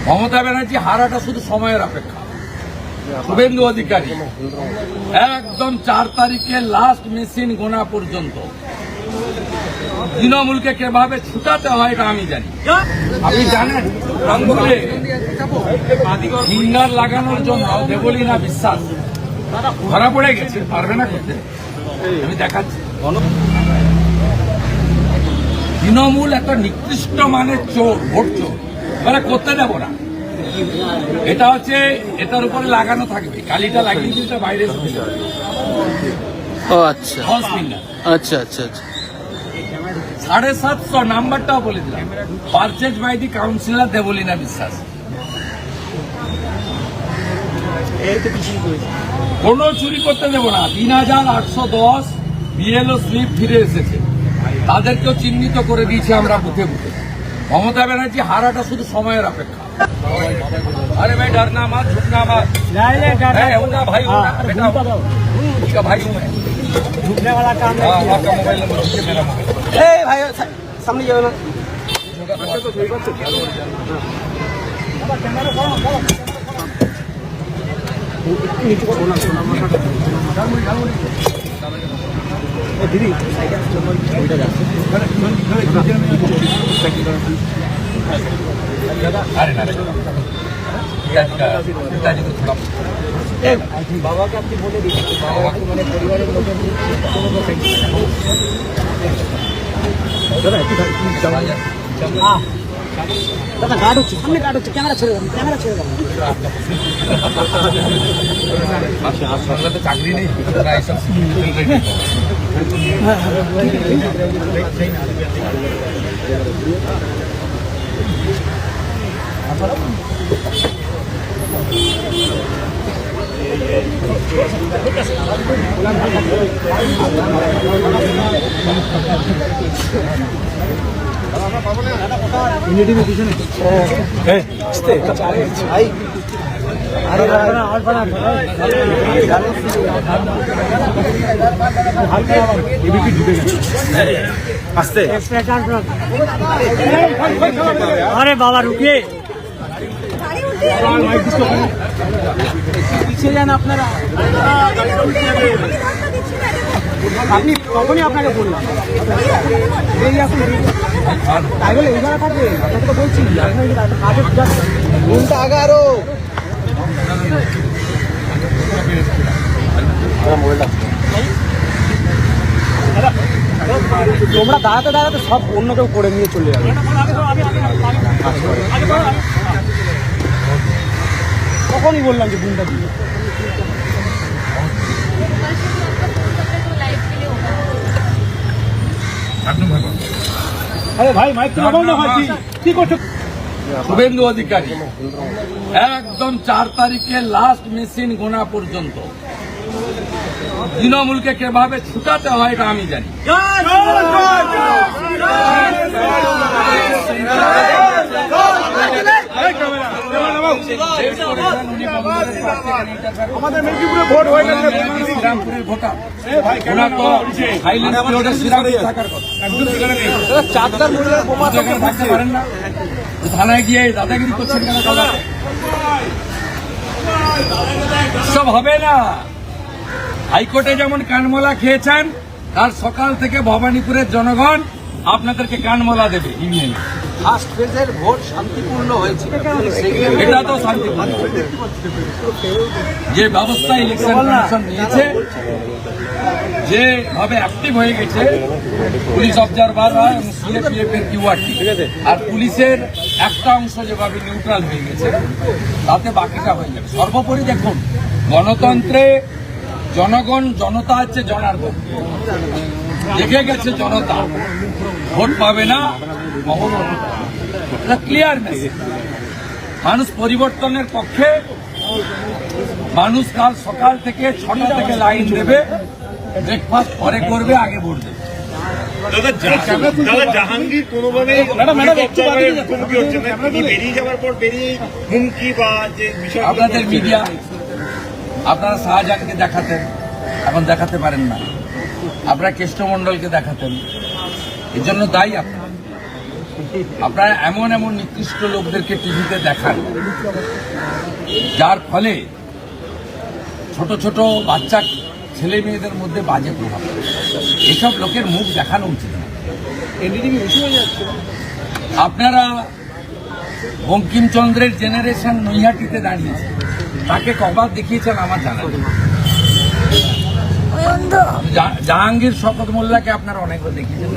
মমতা ব্যানার্জি হারাটা শুধু সময়ের অপেক্ষা। শুভেন্দু অধিকারী একদম 4 তারিখে লাস্ট মেশিন গোনা পর্যন্ত তৃণমূলকে কিভাবে ছুটাতে হয় এটা আমি জানি। আপনি জানেন রংপুরে ফিঙ্গার লাগানোর জন্য দেবলীনা বিশ্বাস ধরা পড়ে গেছে, পারবে না করতে। আমি দেখাচ্ছি, তৃণমূল একটা নিকৃষ্ট মানের চোর, ভোট চোর, মানে করতে দেব না। এটা হচ্ছে এটার উপরে লাগানো থাকবে, কালিটা লাগিয়ে দিয়ে বাইরে এসে যাবে। ও আচ্ছা আচ্ছা আচ্ছা আচ্ছা 750 নাম্বারটাও বলে দিলাম, purchase by the councillor Debolina Biswas. কোন চুরি করতে দেব না। 3810 বিএলও স্লিপ ফিরে এসেছে, তাদেরকেও চিহ্নিত করে দিয়েছি আমরা বুথে বুথে। মমতা ব্যানার্জি হারাটা শুধু সময়ের অপেক্ষা। अरे भाई डरना मत, झुकना मत। नहीं होगा भाई, बेटा उसका भाई हूँ मैं। झुकने वाला काम नहीं। आपका मोबाइल नंबर दीजिए, मेरा मोबाइल। ए भाई सामने जाओ ना। दीदी अरे ना पिताजी को थोड़ा बाबा के आपकी बोले दीजिए, बाबा के मैंने परिवार के लोगों दादा गार्ड হচ্ছে, সামনে গার্ড হচ্ছে, ক্যামেরা ছেড়ে দাও, ক্যামেরা ছেড়ে দাও। तो चाकरी नहीं अरे बाबा रुकिए, পিছিয়ে যান আপনারা। আপনি কখনই আপনাকে বললাম বেরিয়ে আসুন, তাই বলে এই জায়গা থাকবে। আপনাকে তো বলছি ঘুমটা আগে আরো তোমরা দাঁড়াতে দাঁড়াতে সব অন্য কেউ করে নিয়ে চলে যাবে। কখনই বললাম যে ঘুমটা দিয়ে আরে ভাই মাইক তো লাগাও না ভাই, কি করছো? শুভেন্দু অধিকারী একদম 4 তারিখে লাস্ট মেশিন গোনা পর্যন্ত তৃণমূলকে কিভাবে ছুটাতে হয় এটা আমি জানি। আমাদের মেদিনীপুরে ভোট হয়ে গেছে, শ্রীরামপুরের ভোটার, ওনার তো হাইল্যান্ড পিরিয়ডের শ্রীরামপুর থাকার কথা, চারটার মূল্যের বোমা এখানে থাকতে পারেন না। থানায় গিয়ে দাদাগিরি করছেন কেন? সব হবে না। হাইকোর্টে যেমন কানমলা খেয়েছেন, আর সকাল থেকে ভবানীপুরের জনগণ আপনাদেরকে কানমলা দেবে। ফার্স্ট ফেজের ভোট শান্তিপূর্ণ হয়েছে, এটা তো শান্তিপূর্ণ। যে ব্যবস্থা ইলেকশন কমিশন নিয়েছে, যেভাবে অ্যাক্টিভ হয়ে গেছে পুলিশ অবজারভাররা এবং সিএপিএফ এর কিউআরটি, আর পুলিশের একটা অংশ যেভাবে নিউট্রাল হয়ে গেছে, তাতে বাকিটা হয়ে যাবে। সর্বোপরি দেখুন, গণতন্ত্রে জনগণ, জনতা হচ্ছে জনার্দন। দেখে গেছে জনতা ভোট পাবে না, এটা ক্লিয়ার মেসেজ। মানুষ পরিবর্তনের পক্ষে, মানুষ কাল সকাল থেকে 6টা থেকে লাইন দেবে, ব্রেকফাস্ট পরে করবে, আগে ভোট দেবে। দাদা জাহাঙ্গীর কোনোভাবেই মুখোমুখি হচ্ছে না, তিনি বেরিয়ে যাওয়ার পর বেরিয়ে হুমকি বা যে বিষয় আপনাদের মিডিয়া, আপনারা শাহজাহানকে দেখাতেন, এখন দেখাতে পারেন না। আপনারা কেষ্টমণ্ডলকে দেখাতেন, এর জন্য দায়ী আপনারা। আপনারা এমন এমন নিকৃষ্ট লোকদেরকে টিভিতে দেখান, যার ফলে ছোট ছোট বাচ্চা ছেলে মেয়েদের মধ্যে বাজে প্রভাব পড়ে। এসব লোকের মুখ দেখানো উচিত না। এনডিটিভি ইস্যু হয়ে যাচ্ছে। আপনারা বঙ্কিমচন্দ্রের জেনারেশন নৈহাটিতে দাঁড়িয়েছে, তাকে কবার দেখিয়েছেন আমার জানা নেই। জাহাঙ্গীর শওকত মোল্লাকে আপনারা অনেকবার দেখিয়েছেন।